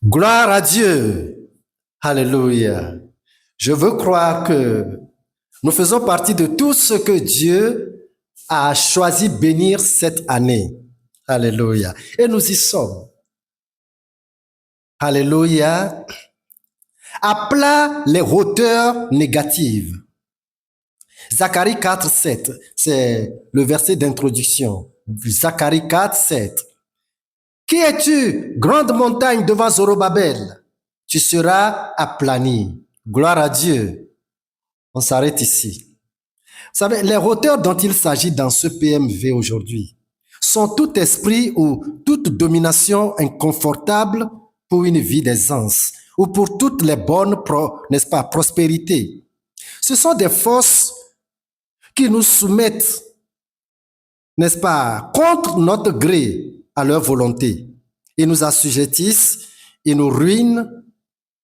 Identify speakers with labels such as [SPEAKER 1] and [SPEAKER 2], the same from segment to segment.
[SPEAKER 1] Gloire à Dieu. Alléluia. Je veux croire que nous faisons partie de tout ce que Dieu a choisi bénir cette année. Alléluia. Et nous y sommes. Alléluia. À plat les hauteurs négatives. Zacharie 4, 7, c'est le verset d'introduction. Zacharie 4, 7. Qui es-tu, grande montagne devant Zorobabel? Tu seras aplani. Gloire à Dieu. On s'arrête ici. Vous savez, les hauteurs dont il s'agit dans ce PMV aujourd'hui sont tout esprit ou toute domination inconfortable pour une vie d'aisance ou pour toutes les bonnes, n'est-ce pas, prospérités. Ce sont des forces qui nous soumettent, n'est-ce pas, contre notre gré à leur volonté. Ils nous assujettissent, ils nous ruinent,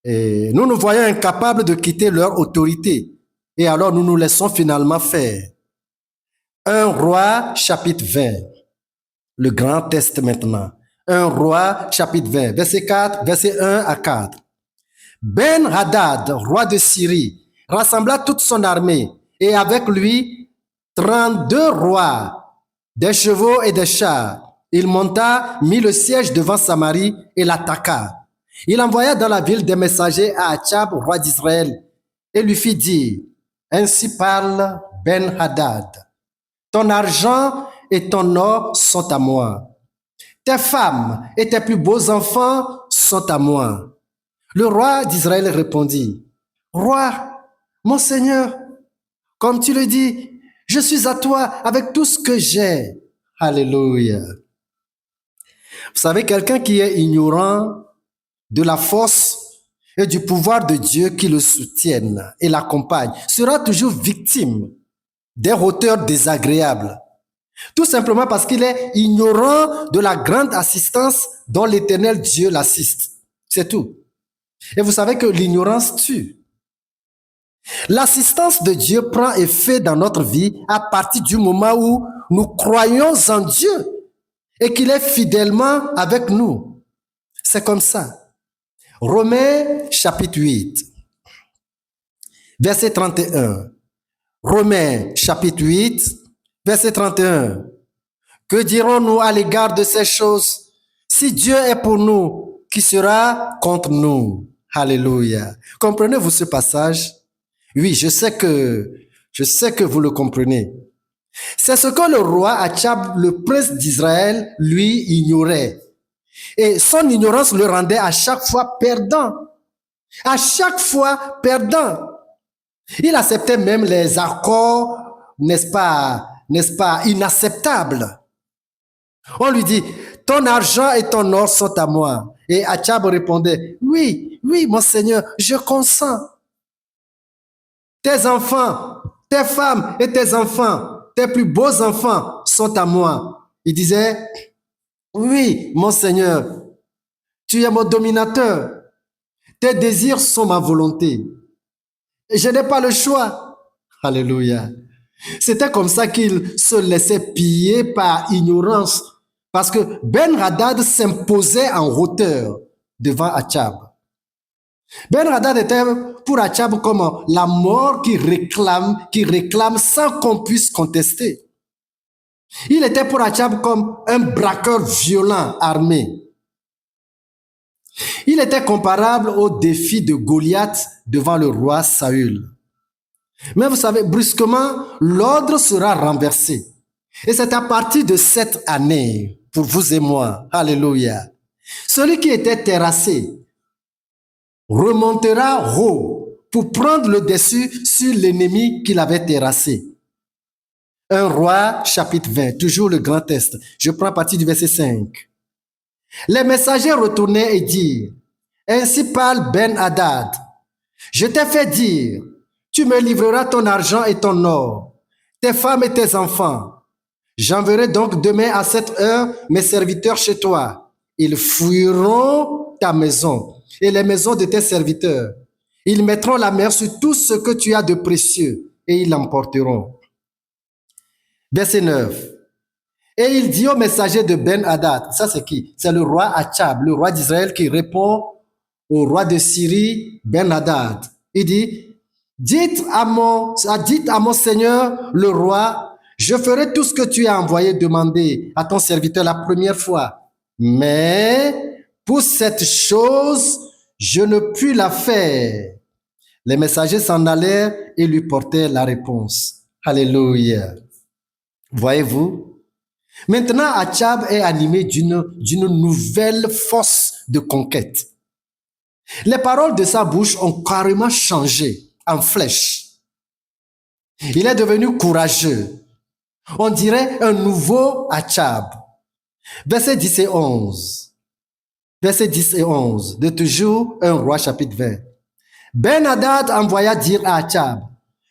[SPEAKER 1] et nous nous voyons incapables de quitter leur autorité. Et alors nous nous laissons finalement faire. 1 Roi chapitre 20, le grand test maintenant. 1 Roi chapitre 20, verset 4, verset 1 à 4. Ben-Hadad, roi de Syrie, rassembla toute son armée et avec lui 32 rois, des chevaux et des chars. Il monta, mit le siège devant Samarie et l'attaqua. Il envoya dans la ville des messagers à Achab, roi d'Israël, et lui fit dire, ainsi parle Ben-Hadad, ton argent et ton or sont à moi. Tes femmes et tes plus beaux enfants sont à moi. Le roi d'Israël répondit, Roi, mon Seigneur, comme tu le dis, je suis à toi avec tout ce que j'ai. Alléluia. Vous savez, quelqu'un qui est ignorant de la force et du pouvoir de Dieu qui le soutiennent et l'accompagnent sera toujours victime des hauteurs désagréables. Tout simplement parce qu'il est ignorant de la grande assistance dont l'Éternel Dieu l'assiste. C'est tout. Et vous savez que l'ignorance tue. L'assistance de Dieu prend effet dans notre vie à partir du moment où nous croyons en Dieu et qu'il est fidèlement avec nous. C'est comme ça. Romains chapitre 8, verset 31. Romains chapitre 8, verset 31. Que dirons-nous à l'égard de ces choses? Si Dieu est pour nous, qui sera contre nous? Alléluia. Comprenez-vous ce passage? Oui, je sais que vous le comprenez. C'est ce que le roi Achab, le prince d'Israël, lui ignorait. Et son ignorance le rendait à chaque fois perdant. À chaque fois perdant. Il acceptait même les accords, n'est-ce pas, inacceptables. On lui dit, ton argent et ton or sont à moi. Et Achab répondait, oui, mon Seigneur, je consens. Tes enfants, tes femmes et tes enfants, tes plus beaux enfants sont à moi. Il disait, oui, mon Seigneur, tu es mon dominateur. Tes désirs sont ma volonté. Et je n'ai pas le choix. Alléluia. C'était comme ça qu'il se laissait piller par ignorance. Parce que Ben-Hadad s'imposait en hauteur devant Achab. Ben-Hadad était pour Achab comme la mort qui réclame sans qu'on puisse contester. Il était pour Achab comme un braqueur violent armé. Il était comparable au défi de Goliath devant le roi Saül. Mais vous savez, brusquement, l'ordre sera renversé. Et c'est à partir de cette année, pour vous et moi, alléluia, celui qui était terrassé remontera haut pour prendre le dessus sur l'ennemi qu'il avait terrassé. 1 Roi, chapitre 20, toujours le grand test. Je prends à partir du verset 5. Les messagers retournaient et dirent, ainsi parle Ben-Hadad, je t'ai fait dire, tu me livreras ton argent et ton or, tes femmes et tes enfants. J'enverrai donc demain à cette heure mes serviteurs chez toi. Ils fouilleront ta maison et les maisons de tes serviteurs. Ils mettront la main sur tout ce que tu as de précieux et ils l'emporteront. Verset 9. Et il dit au messager de Ben-Hadad, ça c'est qui? C'est le roi Achab, le roi d'Israël qui répond au roi de Syrie, Ben-Hadad. Il dit, dites à mon Seigneur, le roi, je ferai tout ce que tu as envoyé demander à ton serviteur la première fois. Mais pour cette chose, je ne puis la faire. Les messagers s'en allèrent et lui portèrent la réponse. Alléluia. Voyez-vous? Maintenant, Achab est animé d'une nouvelle force de conquête. Les paroles de sa bouche ont carrément changé en flèche. Il est devenu courageux. On dirait un nouveau Achab. Versets 10 et 11. Versets 10 et 11 de toujours un roi chapitre 20. Ben-Hadad envoya dire à Achab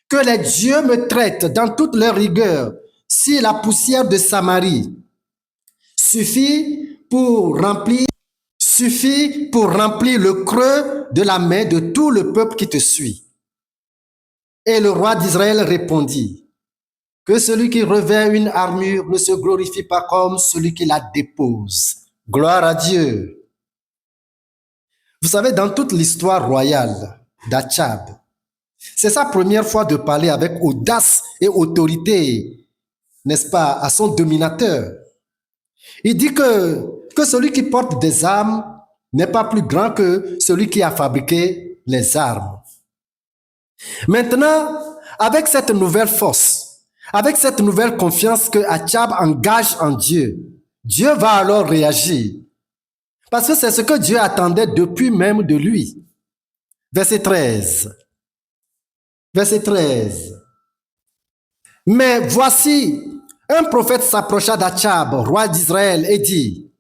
[SPEAKER 1] que les dieux me traitent dans toute leur rigueur si la poussière de Samarie suffit pour remplir le creux de la main de tout le peuple qui te suit. Et le roi d'Israël répondit que celui qui revêt une armure ne se glorifie pas comme celui qui la dépose. Gloire à Dieu. Vous savez, dans toute l'histoire royale d'Achab, c'est sa première fois de parler avec audace et autorité, n'est-ce pas, à son dominateur. Il dit que celui qui porte des armes n'est pas plus grand que celui qui a fabriqué les armes. Maintenant, avec cette nouvelle force, avec cette nouvelle confiance que Achab engage en Dieu, Dieu va alors réagir. Parce que c'est ce que Dieu attendait depuis même de lui. Verset 13. Verset 13. Mais voici, un prophète s'approcha d'Achab, roi d'Israël, et dit,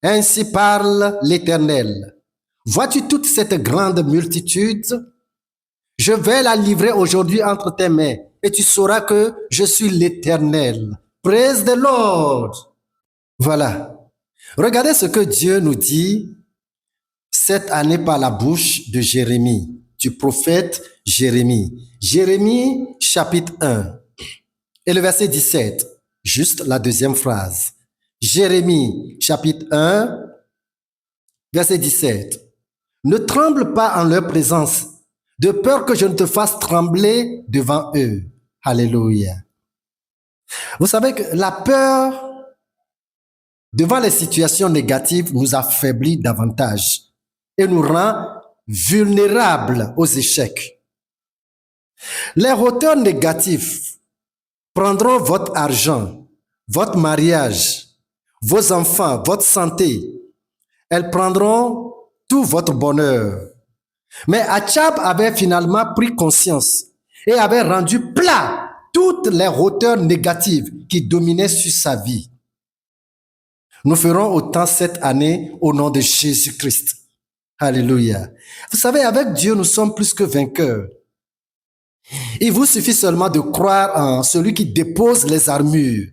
[SPEAKER 1] ainsi parle l'Éternel. Vois-tu toute cette grande multitude? Je vais la livrer aujourd'hui entre tes mains, et tu sauras que je suis l'Éternel. Praise the Lord. Voilà. Regardez ce que Dieu nous dit cette année par la bouche de Jérémie, du prophète Jérémie. Jérémie chapitre 1 et le verset 17, juste la deuxième phrase. Jérémie chapitre 1, verset 17. Ne tremble pas en leur présence, de peur que je ne te fasse trembler devant eux. Alléluia. Vous savez que la peur devant les situations négatives nous affaiblit davantage et nous rend vulnérables aux échecs. Les hauteurs négatifs prendront votre argent, votre mariage, vos enfants, votre santé. Elles prendront tout votre bonheur. Mais Achab avait finalement pris conscience et avait rendu plat toutes les hauteurs négatives qui dominaient sur sa vie. Nous ferons autant cette année au nom de Jésus-Christ. Alléluia. Vous savez, avec Dieu, nous sommes plus que vainqueurs. Il vous suffit seulement de croire en celui qui dépose les armures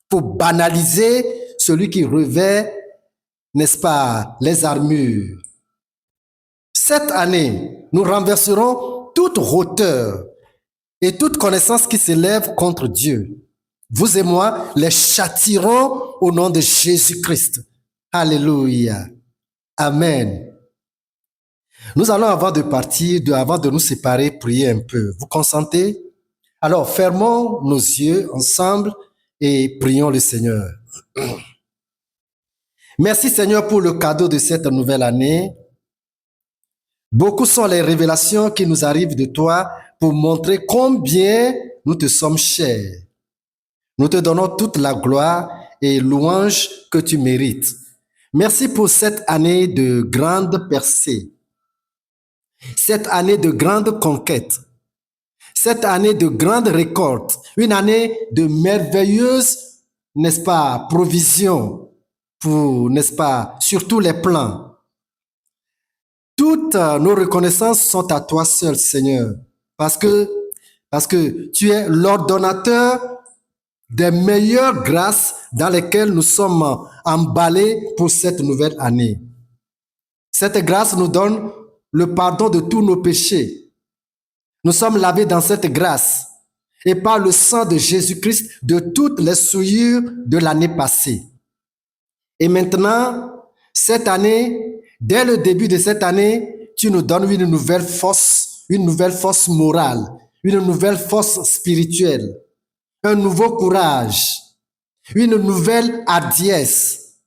[SPEAKER 1] pour banaliser celui qui revêt, n'est-ce pas, les armures. Cette année, nous renverserons toute hauteur et toute connaissance qui s'élève contre Dieu. Vous et moi les châtirons au nom de Jésus-Christ. Alléluia. Amen. Nous allons, avant de partir, avant de nous séparer, prier un peu. Vous consentez? Alors, fermons nos yeux ensemble et prions le Seigneur. Merci Seigneur pour le cadeau de cette nouvelle année. Beaucoup sont les révélations qui nous arrivent de toi pour montrer combien nous te sommes chers. Nous te donnons toute la gloire et louange que tu mérites. Merci pour cette année de grande percée, cette année de grande conquête, cette année de grande récolte, une année de merveilleuse, n'est-ce pas, provision pour, n'est-ce pas, sur tous les plans. Toutes nos reconnaissances sont à toi seul, Seigneur, parce que tu es l'ordonnateur des meilleures grâces dans lesquelles nous sommes emballés pour cette nouvelle année. Cette grâce nous donne le pardon de tous nos péchés. Nous sommes lavés dans cette grâce et par le sang de Jésus-Christ de toutes les souillures de l'année passée. Et maintenant, cette année, dès le début de cette année, tu nous donnes une nouvelle force morale, une nouvelle force spirituelle, un nouveau courage, une nouvelle hardiesse.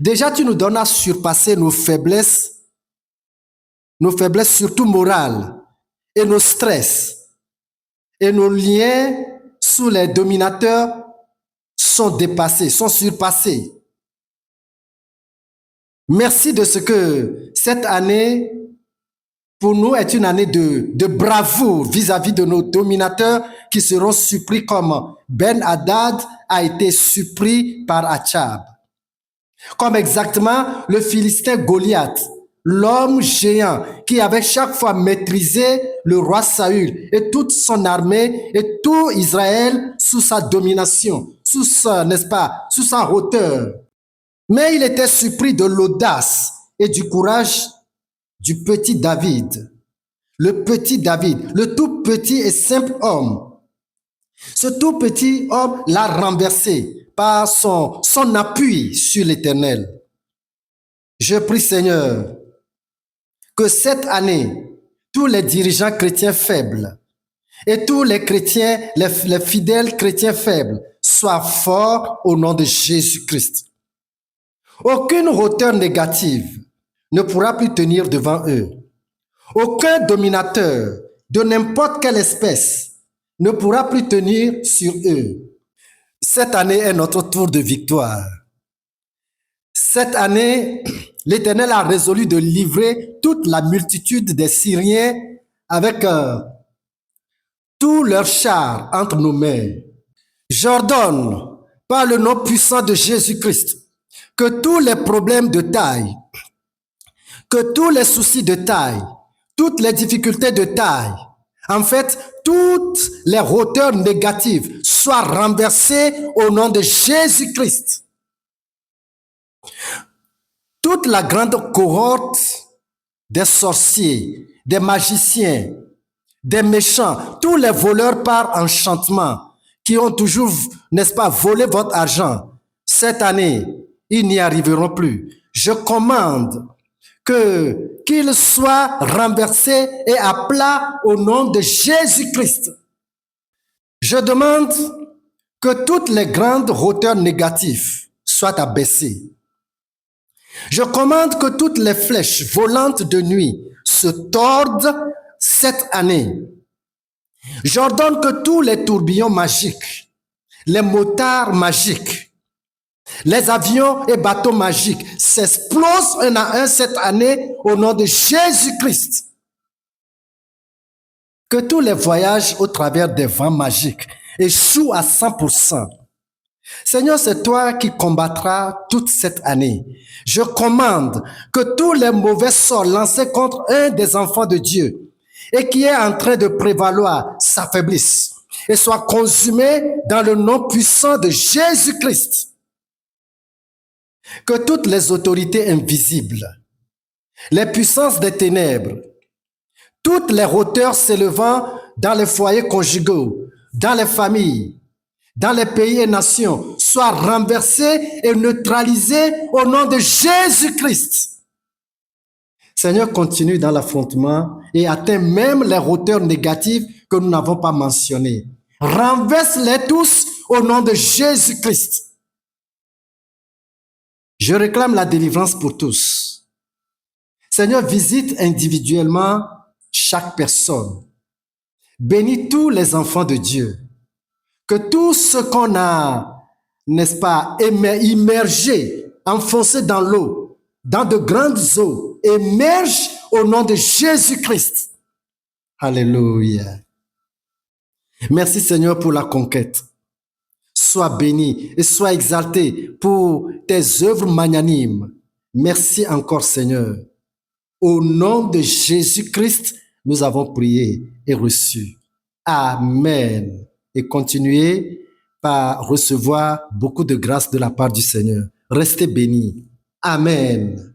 [SPEAKER 1] Déjà, tu nous donnes à surpasser nos faiblesses surtout morales, et nos stress, et nos liens sous les dominateurs sont dépassés, sont surpassés. Merci de ce que cette année, pour nous, est une année de bravoure vis-à-vis de nos dominateurs qui seront surpris comme Ben-Hadad a été surpris par Achab. Comme exactement le Philistin Goliath, l'homme géant qui avait chaque fois maîtrisé le roi Saül et toute son armée et tout Israël sous sa domination, sous sa hauteur. Mais il était surpris de l'audace et du courage du petit David. Le petit David, le tout petit et simple homme. Ce tout petit homme l'a renversé par son appui sur l'Éternel. Je prie, Seigneur, que cette année, tous les dirigeants chrétiens faibles et tous les chrétiens, les fidèles chrétiens faibles soient forts au nom de Jésus-Christ. Aucune hauteur négative ne pourra plus tenir devant eux. Aucun dominateur de n'importe quelle espèce ne pourra plus tenir sur eux. Cette année est notre tour de victoire. Cette année, l'Éternel a résolu de livrer toute la multitude des Syriens avec tous leurs chars entre nos mains. J'ordonne, par le nom puissant de Jésus-Christ, que tous les problèmes de taille, que tous les soucis de taille, toutes les difficultés de taille, en fait, toutes les hauteurs négatives soient renversées au nom de Jésus-Christ. Toute la grande cohorte des sorciers, des magiciens, des méchants, tous les voleurs par enchantement qui ont toujours, n'est-ce pas, volé votre argent, cette année, ils n'y arriveront plus. Je commande qu'ils soient renversés et à plat au nom de Jésus-Christ. Je demande que toutes les grandes hauteurs négatives soient abaissées. Je commande que toutes les flèches volantes de nuit se tordent cette année. J'ordonne que tous les tourbillons magiques, les motards magiques, les avions et bateaux magiques s'explosent un à un cette année au nom de Jésus-Christ. Que tous les voyages au travers des vents magiques échouent à 100%. Seigneur, c'est toi qui combattras toute cette année. Je commande que tous les mauvais sorts lancés contre un des enfants de Dieu et qui est en train de prévaloir s'affaiblissent et soient consumés dans le nom puissant de Jésus-Christ. Que toutes les autorités invisibles, les puissances des ténèbres, toutes les hauteurs s'élevant dans les foyers conjugaux, dans les familles, dans les pays et nations, soient renversées et neutralisées au nom de Jésus-Christ. Seigneur, continue dans l'affrontement et atteins même les hauteurs négatives que nous n'avons pas mentionnées. Renverse-les tous au nom de Jésus-Christ. Je réclame la délivrance pour tous. Seigneur, visite individuellement chaque personne. Bénis tous les enfants de Dieu. Que tout ce qu'on a, n'est-ce pas, immergé, enfoncé dans l'eau, dans de grandes eaux, émerge au nom de Jésus-Christ. Alléluia. Merci Seigneur pour la conquête. Sois béni et sois exalté pour tes œuvres magnanimes. Merci encore Seigneur. Au nom de Jésus-Christ, nous avons prié et reçu. Amen. Et continuez par recevoir beaucoup de grâce de la part du Seigneur. Restez bénis. Amen.